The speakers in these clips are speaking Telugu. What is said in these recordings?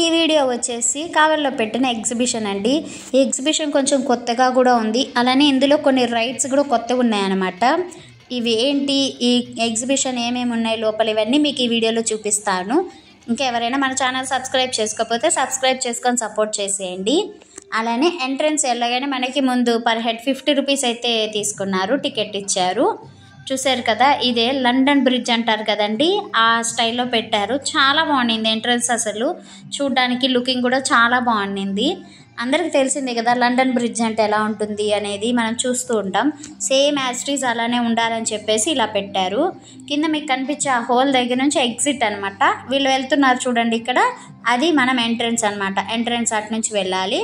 ఈ వీడియో వచ్చేసి కావల్లో పెట్టిన ఎగ్జిబిషన్ అండి. ఈ ఎగ్జిబిషన్ కొంచెం కొత్తగా కూడా ఉంది. అలానే ఇందులో కొన్ని రైడ్స్ కూడా కొత్తగా ఉన్నాయన్నమాట. ఇవి ఏంటి, ఈ ఎగ్జిబిషన్ ఏమేమి ఉన్నాయి లోపల, ఇవన్నీ మీకు ఈ వీడియోలో చూపిస్తాను. ఇంకా ఎవరైనా మన ఛానల్ సబ్స్క్రైబ్ చేసుకోకపోతే సబ్స్క్రైబ్ చేసుకొని సపోర్ట్ చేసేయండి. అలానే ఎంట్రన్స్ వెళ్ళగానే మనకి ముందు పర్ హెడ్ 50 రూపీస్ అయితే తీసుకున్నారు, టికెట్ ఇచ్చారు. చూసారు కదా, ఇదే లండన్ బ్రిడ్జ్ అంటారు కదండి, ఆ స్టైల్లో పెట్టారు. చాలా బాగుండింది ఎంట్రన్స్, అసలు చూడడానికి లుకింగ్ కూడా చాలా బాగుండింది. అందరికీ తెలిసిందే కదా లండన్ బ్రిడ్జ్ అంటే ఎలా ఉంటుంది అనేది, మనం చూస్తూ ఉంటాం. సేమ్ యాజ్ ఇట్ ఈజ్ అలానే ఉండాలని చెప్పేసి ఇలా పెట్టారు. కింద మీకు కనిపించే ఆ హోల్ దగ్గర నుంచి ఎగ్జిట్ అనమాట. వీళ్ళు వెళ్తున్నారు చూడండి ఇక్కడ, అది మనం ఎంట్రన్స్ అనమాట. ఎంట్రన్స్ అటు నుంచి వెళ్ళాలి.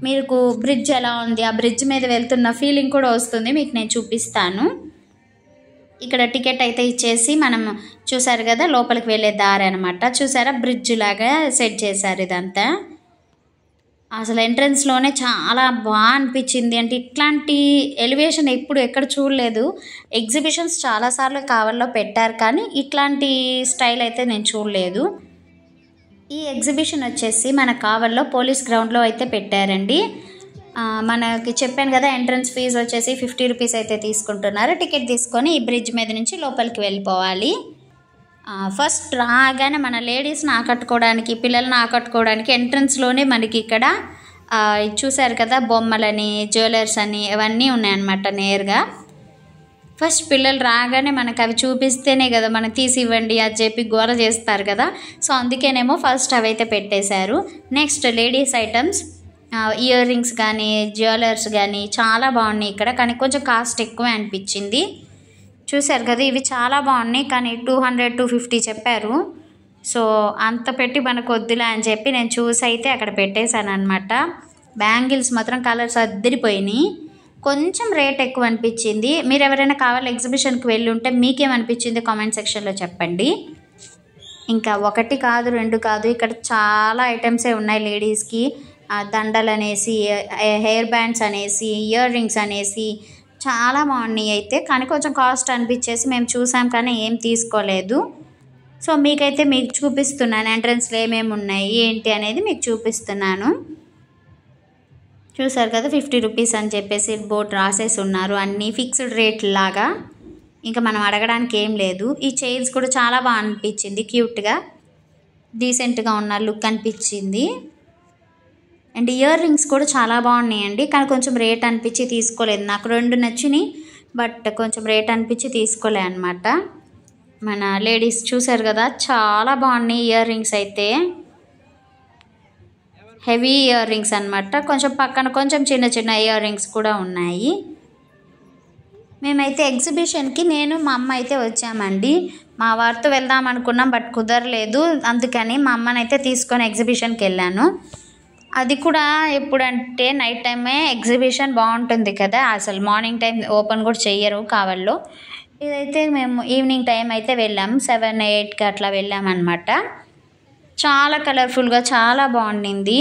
మీకు బ్రిడ్జ్ ఎలా ఉంది, ఆ బ్రిడ్జ్ మీద వెళ్తున్న ఫీలింగ్ కూడా వస్తుంది, మీకు నేను చూపిస్తాను. ఇక్కడ టికెట్ అయితే ఇచ్చేసి మనం చూసారు కదా లోపలికి వెళ్ళే దారి అనమాట. చూసారా, బ్రిడ్జ్ లాగా సెట్ చేశారు ఇదంతా. అసలు ఎంట్రన్స్లోనే చాలా బాగా అనిపించింది. అంటే ఇట్లాంటి ఎలివేషన్ ఎప్పుడు ఎక్కడ చూడలేదు. ఎగ్జిబిషన్స్ చాలాసార్లు కావల్లో పెట్టారు, కానీ ఇట్లాంటి స్టైల్ అయితే నేను చూడలేదు. ఈ ఎగ్జిబిషన్ వచ్చేసి మన కావల్లో పోలీస్ గ్రౌండ్లో అయితే పెట్టారండి. మనకి చెప్పాను కదా ఎంట్రన్స్ ఫీజు వచ్చేసి 50 రూపీస్ అయితే తీసుకుంటున్నారు. టికెట్ తీసుకొని ఈ బ్రిడ్జ్ మీద నుంచి లోపలికి వెళ్ళిపోవాలి. ఫస్ట్ రాగానే మన లేడీస్ని ఆకట్టుకోవడానికి, పిల్లల్ని ఆకట్టుకోవడానికి ఎంట్రన్స్లోనే మనకి ఇక్కడ చూసారు కదా బొమ్మలని, జ్యువెలర్స్ అని ఇవన్నీ ఉన్నాయన్నమాట నేరుగా. ఫస్ట్ పిల్లలు రాగానే మనకు అవి చూపిస్తేనే కదా మనకు తీసి ఇవ్వండి అది చెప్పి గోల చేస్తారు కదా, సో అందుకేనేమో ఫస్ట్ అవైతే పెట్టేశారు. Next ladies items, ear rings కానీ జ్యువెలర్స్ కానీ చాలా బాగున్నాయి ఇక్కడ, కానీ కొంచెం కాస్ట్ ఎక్కువే అనిపించింది. చూసారు కదా, ఇవి చాలా బాగున్నాయి, కానీ 200-250 చెప్పారు. సో అంత పెట్టి మనకు వద్దులే అని చెప్పి నేను చూసి అయితే అక్కడ పెట్టేశాను అనమాట. బ్యాంగిల్స్ మాత్రం కలర్స్ అద్దరిపోయినాయి. కొంచెం రేట్ ఎక్కువ అనిపించింది. మీరు ఎవరైనా కావాలి ఎగ్జిబిషన్కి వెళ్ళి ఉంటే మీకేమనిపించింది కామెంట్ సెక్షన్లో చెప్పండి. ఇంకా 1 కాదు 2 కాదు, ఇక్కడ చాలా ఐటమ్సే ఉన్నాయి లేడీస్కి. దండలు అనేసి, హెయిర్ బ్యాండ్స్ అనేసి, ఇయర్ రింగ్స్ అనేసి చాలా బాగున్నాయి అయితే, కానీ కొంచెం కాస్ట్ అనిపించేసి మేము చూసాం కానీ ఏం తీసుకోలేదు. సో మీకైతే మీకు చూపిస్తున్నాను ఎంట్రన్స్లో ఏమేమి ఉన్నాయి ఏంటి అనేది మీకు చూపిస్తున్నాను. చూసారు కదా 50 రూపీస్ అని చెప్పేసి బోర్డు రాసేసి ఉన్నారు, అన్నీ ఫిక్స్డ్ రేట్ లాగా, ఇంకా మనం అడగడానికి ఏం లేదు. ఈ చైర్స్ కూడా చాలా బాగా అనిపించింది, క్యూట్గా డీసెంట్గా ఉన్న లుక్ అనిపించింది. అండ్ ఇయర్ రింగ్స్ కూడా చాలా బాగున్నాయండి, కానీ కొంచెం రేట్ అనిపించి తీసుకోలేదు. నాకు 2 నచ్చినాయి, బట్ కొంచెం రేట్ అనిపించి తీసుకోలే అనమాట. మన లేడీస్ చూసారు కదా చాలా బాగున్నాయి ఇయర్ రింగ్స్ అయితే, హెవీ ఇయర్ రింగ్స్ అనమాట. కొంచెం పక్కన కొంచెం చిన్న చిన్న ఇయర్ రింగ్స్ కూడా ఉన్నాయి. మేమైతే ఎగ్జిబిషన్కి నేను మా అమ్మ అయితే వచ్చామండి. మా వారితో వెళ్దాం అనుకున్నాం, బట్ కుదరలేదు. అందుకని మా అమ్మనైతే తీసుకొని ఎగ్జిబిషన్కి వెళ్ళాను. అది కూడా ఎప్పుడంటే నైట్ టైమే ఎగ్జిబిషన్ బాగుంటుంది కదా, అసలు మార్నింగ్ టైం ఓపెన్ కూడా చెయ్యరు కావల్లో. ఇదైతే మేము ఈవినింగ్ టైం అయితే వెళ్ళాము, 7-8కి అట్లా వెళ్ళామన్నమాట. చాలా కలర్ఫుల్గా చాలా బాగుండింది.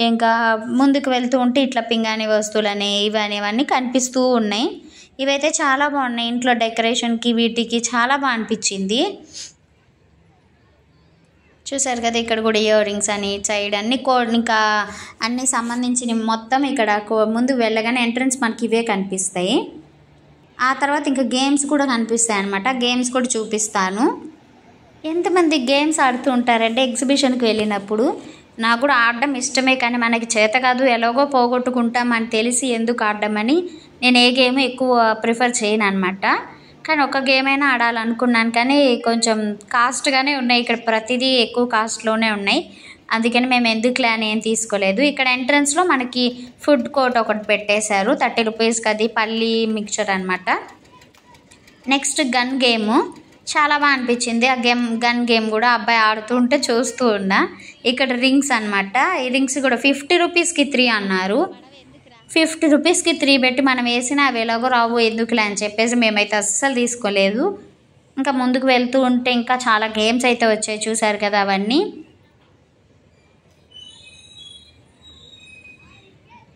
ఇంకా ముందుకు వెళ్తూ ఉంటే ఇట్లా పింగాణి వస్తువులని ఇవన్నీ కనిపిస్తూ ఉన్నాయి. ఇవైతే చాలా బాగున్నాయి, ఇంట్లో డెకరేషన్కి వీటికి చాలా బాగా అనిపించింది. చూసారు కదా ఇక్కడ కూడా ఇయర్ రింగ్స్ అని సైడ్ అన్ని ఇంకా అన్నీ సంబంధించిన మొత్తం ఇక్కడ ముందుకు వెళ్ళగానే ఎంట్రన్స్ మనకి ఇవే కనిపిస్తాయి. ఆ తర్వాత ఇంకా గేమ్స్ కూడా కనిపిస్తాయి అనమాట, గేమ్స్ కూడా చూపిస్తాను. ఎంతమంది గేమ్స్ ఆడుతూ ఉంటారంటే ఎగ్జిబిషన్కి వెళ్ళినప్పుడు. నాకు కూడా ఆడడం ఇష్టమే, కానీ మనకి చేత కాదు, ఎలాగో పోగొట్టుకుంటాం అని తెలిసి ఎందుకు ఆడడం నేను ఏ గేమ్ ఎక్కువ ప్రిఫర్ చేయను అనమాట. కానీ ఒక గేమ్ అయినా ఆడాలనుకున్నాను, కానీ కొంచెం కాస్ట్గానే ఉన్నాయి ఇక్కడ, ప్రతిదీ ఎక్కువ కాస్ట్లోనే ఉన్నాయి. అందుకని మేము ఎందుకులే అని ఏం తీసుకోలేదు. ఇక్కడ ఎంట్రన్స్లో మనకి ఫుడ్ కోర్ట్ ఒకటి పెట్టేశారు, 30 రూపీస్కి, అది పల్లి మిక్చర్ అనమాట. నెక్స్ట్ గన్ గేమ్ చాలా బాగా అనిపించింది. ఆ గన్ గేమ్ కూడా అబ్బాయి ఆడుతూ ఉంటే చూస్తూ ఉన్నా. ఇక్కడ రింగ్స్ అనమాట, ఈ రింగ్స్ కూడా 50 రూపీస్కి 3 అన్నారు. 50 రూపీస్కి 3 పెట్టి మనం వేసినా అవి ఎలాగో రావు, ఎందుకులే అని చెప్పేసి మేమైతే అస్సలు తీసుకోలేదు. ఇంకా ముందుకు వెళ్తూ ఉంటే ఇంకా చాలా గేమ్స్ అయితే వచ్చాయి, చూసారు కదా అవన్నీ.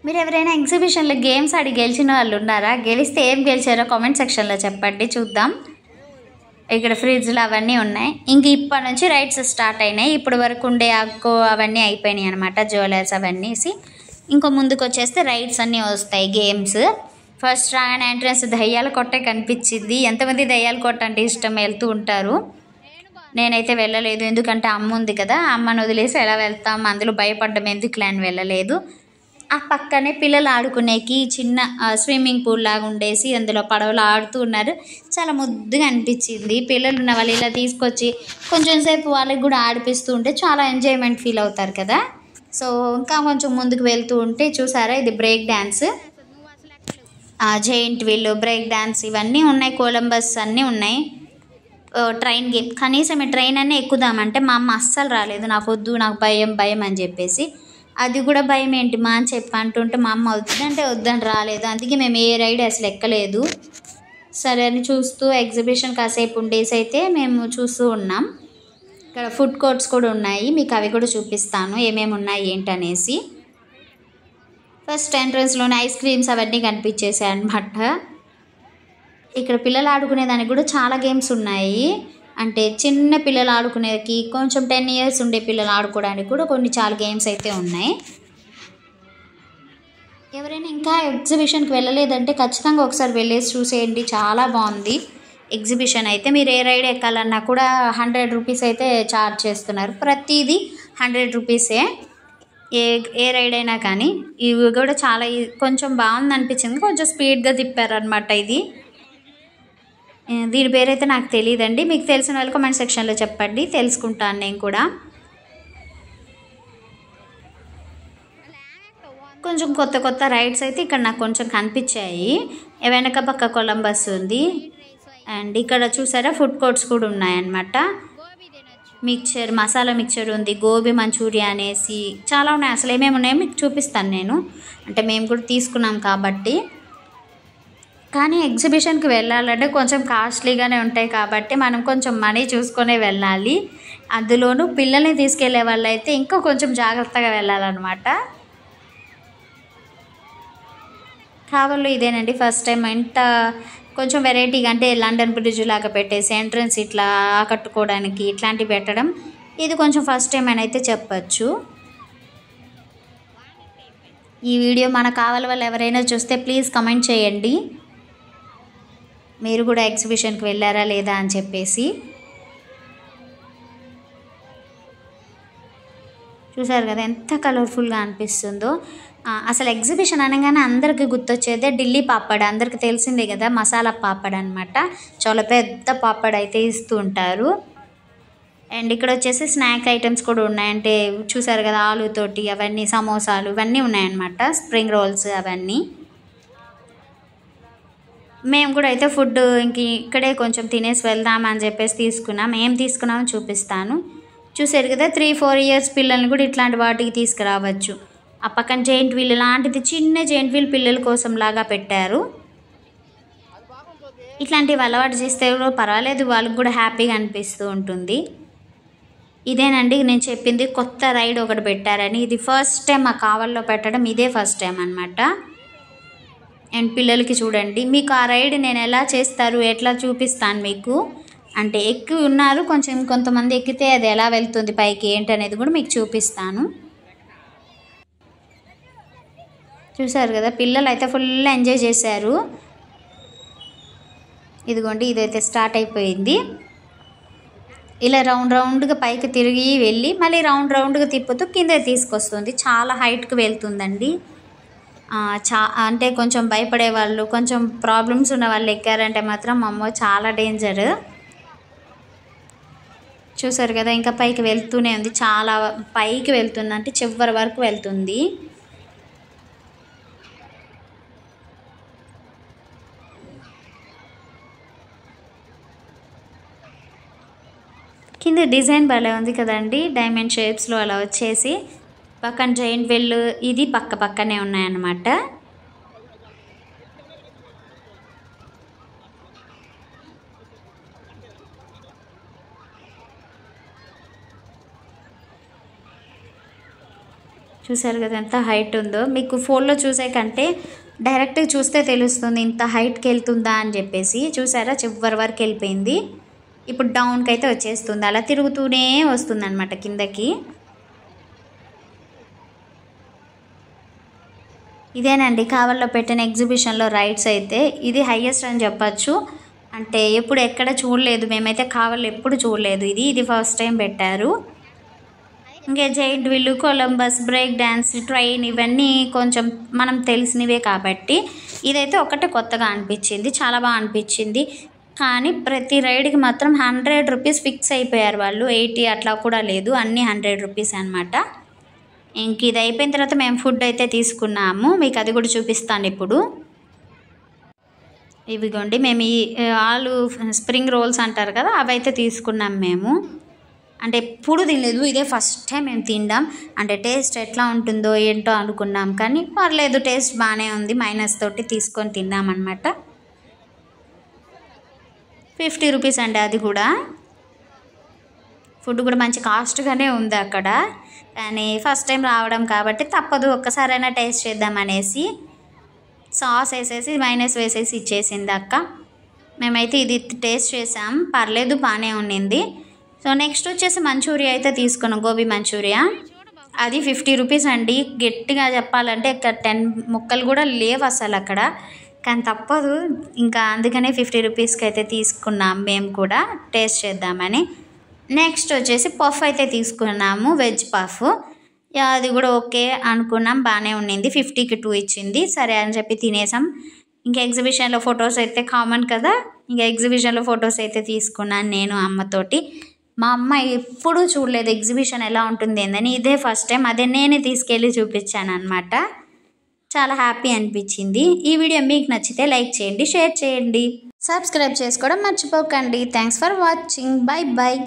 మీరు ఎవరైనా ఎగ్జిబిషన్లో గేమ్స్ ఆడి గెలిచిన వాళ్ళు ఉన్నారా? గెలిస్తే ఏం గెలిచారో కామెంట్ సెక్షన్లో చెప్పండి, చూద్దాం. ఇక్కడ ఫ్రిడ్జ్లు అవన్నీ ఉన్నాయి. ఇంక ఇప్పటి నుంచి రైడ్స్ స్టార్ట్ అయినాయి. ఇప్పటి వరకు ఉండే అక్కో అవన్నీ అయిపోయినాయి అనమాట, జ్యువెలర్స్ అవన్నీసి. ఇంకో ముందుకు వచ్చేస్తే రైడ్స్ అన్నీ వస్తాయి, గేమ్స్. ఫస్ట్ రాగానే ఎంట్రన్స్ దయ్యాల కొట్టే కనిపించింది. ఎంతమంది దయ్యాల కొట్ట అంటే ఇష్టం, వెళ్తూ ఉంటారు. నేనైతే వెళ్ళలేదు, ఎందుకంటే అమ్మ ఉంది కదా, అమ్మను వదిలేసి ఎలా వెళ్తాం, అందులో భయపడ్డం ఎందుకులే అని వెళ్ళలేదు. ఆ పక్కనే పిల్లలు ఆడుకునేకి చిన్న స్విమ్మింగ్ పూల్ లాగా ఉండేసి అందులో పడవలు ఆడుతూ ఉన్నారు. చాలా ముద్దుగా అనిపించింది. పిల్లలు ఉన్న వాళ్ళు ఇలా తీసుకొచ్చి కొంచెం సేపు వాళ్ళకి కూడా ఆడిపిస్తూ ఉంటే చాలా ఎంజాయ్మెంట్ ఫీల్ అవుతారు కదా. సో ఇంకా కొంచెం ముందుకు వెళ్తూ ఉంటే చూసారా, ఇది break dance, giant wheel, break dance ఇవన్నీ ఉన్నాయి. కొలంబస్ అన్నీ ఉన్నాయి. ట్రైన్ గేమ్, కనీసం ఈ ట్రైన్ అన్నీ ఎక్కుదామంటే మా అమ్మ అస్సలు రాలేదు. నాకు వద్దు, నాకు భయం అని చెప్పేసి. అది కూడా భయం ఏంటి మా అని చెప్పి అంటుంటే మా అమ్మ వద్దంటే వద్దని రాలేదు. అందుకే మేము ఏ రైడ్ అసలు ఎక్కలేదు. సరే అని చూస్తూ ఎగ్జిబిషన్ కాసేపు ఉండేసి అయితే మేము చూస్తూ ఉన్నాం. ఇక్కడ ఫుడ్ కోర్ట్స్ కూడా ఉన్నాయి, మీకు అవి కూడా చూపిస్తాను ఏమేమి ఉన్నాయి ఏంటనేసి. ఫస్ట్ ఎంట్రన్స్లోనే ఐస్ క్రీమ్స్ అవన్నీ కనిపించేసాయి అన్నమాట. ఇక్కడ పిల్లలు ఆడుకునేదానికి కూడా చాలా గేమ్స్ ఉన్నాయి. అంటే చిన్న పిల్లలు ఆడుకునేకి, కొంచెం 10 years ఉండే పిల్లలు ఆడుకోవడానికి కూడా చాలా గేమ్స్ అయితే ఉన్నాయి. ఎవరైనా ఇంకా ఎగ్జిబిషన్కి వెళ్ళలేదంటే ఖచ్చితంగా ఒకసారి వెళ్ళేసి చూసేయండి, చాలా బాగుంది ఎగ్జిబిషన్ అయితే. మీరు ఏ రైడ్ ఎక్కాలన్నా కూడా 100 రూపీస్ అయితే ఛార్జ్ చేస్తున్నారు. ప్రతిదీ 100 రూపీసే, ఏ రైడ్ అయినా కానీ. ఇవి కూడా చాలా కొంచెం బాగుంది అనిపించింది, కొంచెం స్పీడ్గా తిప్పారనమాట. దీని పేరైతే నాకు తెలియదండి, మీకు తెలిసిన వాళ్ళు కామెంట్ సెక్షన్లో చెప్పండి, తెలుసుకుంటాను నేను కూడా. కొంచెం కొత్త రైడ్స్ అయితే ఇక్కడ నాకు కొంచెం కనిపించాయి. వెనక పక్క కొలంబస్ ఉంది. అండ్ ఇక్కడ చూసారా ఫుడ్ కోర్ట్స్ కూడా ఉన్నాయన్నమాట. మిక్చర్, మసాలా మిక్చర్ ఉంది, గోబీ మంచూరియా అనేసి చాలా ఉన్నాయి. అసలు ఏమేమి ఉన్నాయో మీకు చూపిస్తాను నేను, అంటే మేము కూడా తీసుకున్నాం కాబట్టి. కానీ ఎగ్జిబిషన్కి వెళ్ళాలంటే కొంచెం కాస్ట్లీగానే ఉంటాయి కాబట్టి మనం కొంచెం మనీ చూసుకొనే వెళ్ళాలి. అందులోనూ పిల్లల్ని తీసుకెళ్లే వాళ్ళు అయితే ఇంకా కొంచెం జాగ్రత్తగా వెళ్ళాలన్నమాట. కావల్లో ఇదేనండి ఫస్ట్ టైం ఇంత కొంచెం వెరైటీగా, అంటే లండన్ బ్రిడ్జ్ లాగా పెట్టేసి ఎంట్రన్స్ ఇట్లా ఆకట్టుకోవడానికి ఇట్లాంటివి పెట్టడం, ఇది కొంచెం ఫస్ట్ టైం అని అయితే చెప్పచ్చు. ఈ వీడియో మన కావాలి వాళ్ళు ఎవరైనా చూస్తే ప్లీజ్ కమెంట్ చేయండి, మీరు కూడా ఎగ్జిబిషన్కి వెళ్ళారా లేదా అని చెప్పేసి. చూసారు కదా ఎంత కలర్ఫుల్గా అనిపిస్తుందో. అసలు ఎగ్జిబిషన్ అనగానే అందరికీ గుర్తొచ్చేదే ఢిల్లీ పాపడ్, అందరికీ తెలిసిందే కదా, మసాలా పాపడ్ అనమాట. చాలా పెద్ద పాపడ్ అయితే ఇస్తూ ఉంటారు. అండ్ ఇక్కడ వచ్చేసి స్నాక్ ఐటమ్స్ కూడా ఉన్నాయి, అంటే చూసారు కదా ఆలుతోటి అవన్నీ, సమోసాలు ఇవన్నీ ఉన్నాయన్నమాట, స్ప్రింగ్ రోల్స్ అవన్నీ. మేము కూడా అయితే ఫుడ్ ఇంక ఇక్కడే కొంచెం తినేసి వెళ్దామని చెప్పేసి తీసుకున్నాం. ఏం తీసుకున్నామో చూపిస్తాను. చూసారు కదా 3-4 years పిల్లల్ని కూడా ఇట్లాంటి వాటికి తీసుకురావచ్చు. ఆ పక్కన జైంట్ వీల్ లాంటిది, చిన్న జైంట్ వీల్ పిల్లల కోసం లాగా పెట్టారు. ఇట్లాంటివి అలవాటు చేస్తే పర్వాలేదు, వాళ్ళకి కూడా హ్యాపీగా అనిపిస్తూ ఉంటుంది. ఇదేనండి నేను చెప్పింది, కొత్త రైడ్ ఒకటి పెట్టారని. ఇది ఫస్ట్ టైం మా కావల్లో పెట్టడం, ఇదే ఫస్ట్ టైం అనమాట. అండ్ పిల్లలకి చూడండి, మీకు ఆ రైడ్ నేను ఎలా చేస్తారు ఎట్లా చూపిస్తాను మీకు. అంటే ఎక్కి ఉన్నారు, కొంతమంది ఎక్కితే అది ఎలా వెళ్తుంది పైకి ఏంటనేది కూడా మీకు చూపిస్తాను. చూసారు కదా పిల్లలు అయితే ఫుల్ ఎంజాయ్ చేశారు. ఇదిగోండి ఇదైతే స్టార్ట్ అయిపోయింది. ఇలా రౌండ్గా పైకి తిరిగి వెళ్ళి మళ్ళీ రౌండ్గా తిప్పుతూ కింద తీసుకొస్తుంది. చాలా హైట్కి వెళ్తుందండి. అంటే కొంచెం భయపడే వాళ్ళు, కొంచెం ప్రాబ్లమ్స్ ఉన్న వాళ్ళు ఎక్కారంటే మాత్రం అమ్మో చాలా డేంజర్. చూసారు కదా ఇంకా పైకి వెళ్తూనే ఉంది, చాలా పైకి వెళ్తుంది, అంటే చివరి వరకు వెళ్తుంది. కింద డిజైన్ భలే ఉంది కదండి, డైమండ్ షేప్స్లో అలా వచ్చేసి. పక్కన జైంట్ వీల్ ఇది పక్కనే ఉన్నాయన్నమాట. చూసారు కదా ఎంత హైట్ ఉందో. మీకు ఫోన్లో చూసే కంటే డైరెక్ట్గా చూస్తే తెలుస్తుంది ఇంత హైట్కి వెళ్తుందా అని చెప్పేసి. చూసారా చివరి వరకు వెళ్ళిపోయింది. ఇప్పుడు డౌన్కి అయితే వచ్చేస్తుంది, అలా తిరుగుతూనే వస్తుంది అనమాట కిందకి. ఇదేనండి కావల్లో పెట్టిన ఎగ్జిబిషన్లో రైడ్స్ అయితే. ఇది హైయెస్ట్ అని చెప్పచ్చు. అంటే ఎప్పుడు ఎక్కడ చూడలేదు మేమైతే, కావల్లో ఎప్పుడు చూడలేదు. ఇది ఫస్ట్ టైం పెట్టారు. ఇంకా giant wheel, Columbus, break dance, train ఇవన్నీ కొంచెం మనం తెలిసినవే కాబట్టి ఇదైతే ఒకటే కొత్తగా అనిపించింది, చాలా బాగా అనిపించింది. కానీ ప్రతి రైడ్కి మాత్రం 100 రూపీస్ ఫిక్స్ అయిపోయారు వాళ్ళు, 80 అట్లా కూడా లేదు, అన్నీ 100 రూపీస్ అనమాట. ఇంక ఇది అయిపోయిన తర్వాత మేము ఫుడ్ అయితే తీసుకున్నాము, మీకు అది కూడా చూపిస్తాను ఇప్పుడు. ఇవిగోండి మేము ఈ ఆలు స్ప్రింగ్ రోల్స్ అంటారు కదా, అవైతే తీసుకున్నాం మేము. అంటే ఎప్పుడు తినలేదు, ఇదే ఫస్ట్ టైం మేము తిందాం. అంటే టేస్ట్ ఎట్లా ఉంటుందో ఏంటో అనుకున్నాం, కానీ పర్లేదు టేస్ట్ బాగానే ఉంది. మైనస్ తోటి తీసుకొని తిన్నామన్నమాట. 50 రూపీస్ అండి అది కూడా. ఫుడ్ కూడా మంచి కాస్ట్గానే ఉంది అక్కడ, కానీ ఫస్ట్ టైం రావడం కాబట్టి తప్పదు, ఒక్కసారైనా టేస్ట్ చేద్దాం అనేసి సాస్ వేసేసి మైనస్ వేసేసి ఇచ్చేసింది అక్క. మేమైతే ఇది టేస్ట్ చేసాం, పర్లేదు బాగానే ఉండింది. సో నెక్స్ట్ వచ్చేసి మంచూరియా అయితే తీసుకున్నాం, గోబీ మంచూరియా. అది 50 రూపీస్ అండి. గట్టిగా చెప్పాలంటే ఇక్కడ 10 ముక్కలు కూడా లేవు అసలు అక్కడ, కానీ తప్పదు ఇంకా, అందుకనే 50 రూపీస్కి అయితే తీసుకున్నాం మేము కూడా టేస్ట్ చేద్దామని. నెక్స్ట్ వచ్చేసి పఫ్ అయితే తీసుకున్నాము, వెజ్ పఫ్. అది కూడా ఓకే అనుకున్నాం, బాగానే ఉండింది. 50కి 2 ఇచ్చింది, సరే అని చెప్పి తినేసాం. ఇంకా ఎగ్జిబిషన్లో ఫొటోస్ అయితే కామన్ కదా, ఇంకా ఎగ్జిబిషన్లో ఫొటోస్ అయితే తీసుకున్నాను నేను అమ్మతోటి. మా అమ్మ ఎప్పుడూ చూడలేదు ఎగ్జిబిషన్ ఎలా ఉంటుంది ఏందని, ఇదే ఫస్ట్ టైం, అదే నేనే తీసుకెళ్ళి చూపించాను అనమాట. చాలా హ్యాపీ అనిపించింది. ఈ వీడియో మీకు నచ్చితే లైక్ చేయండి, షేర్ చేయండి, సబ్స్క్రైబ్ చేసుకోవడం మర్చిపోకండి. Thanks for watching, bye bye.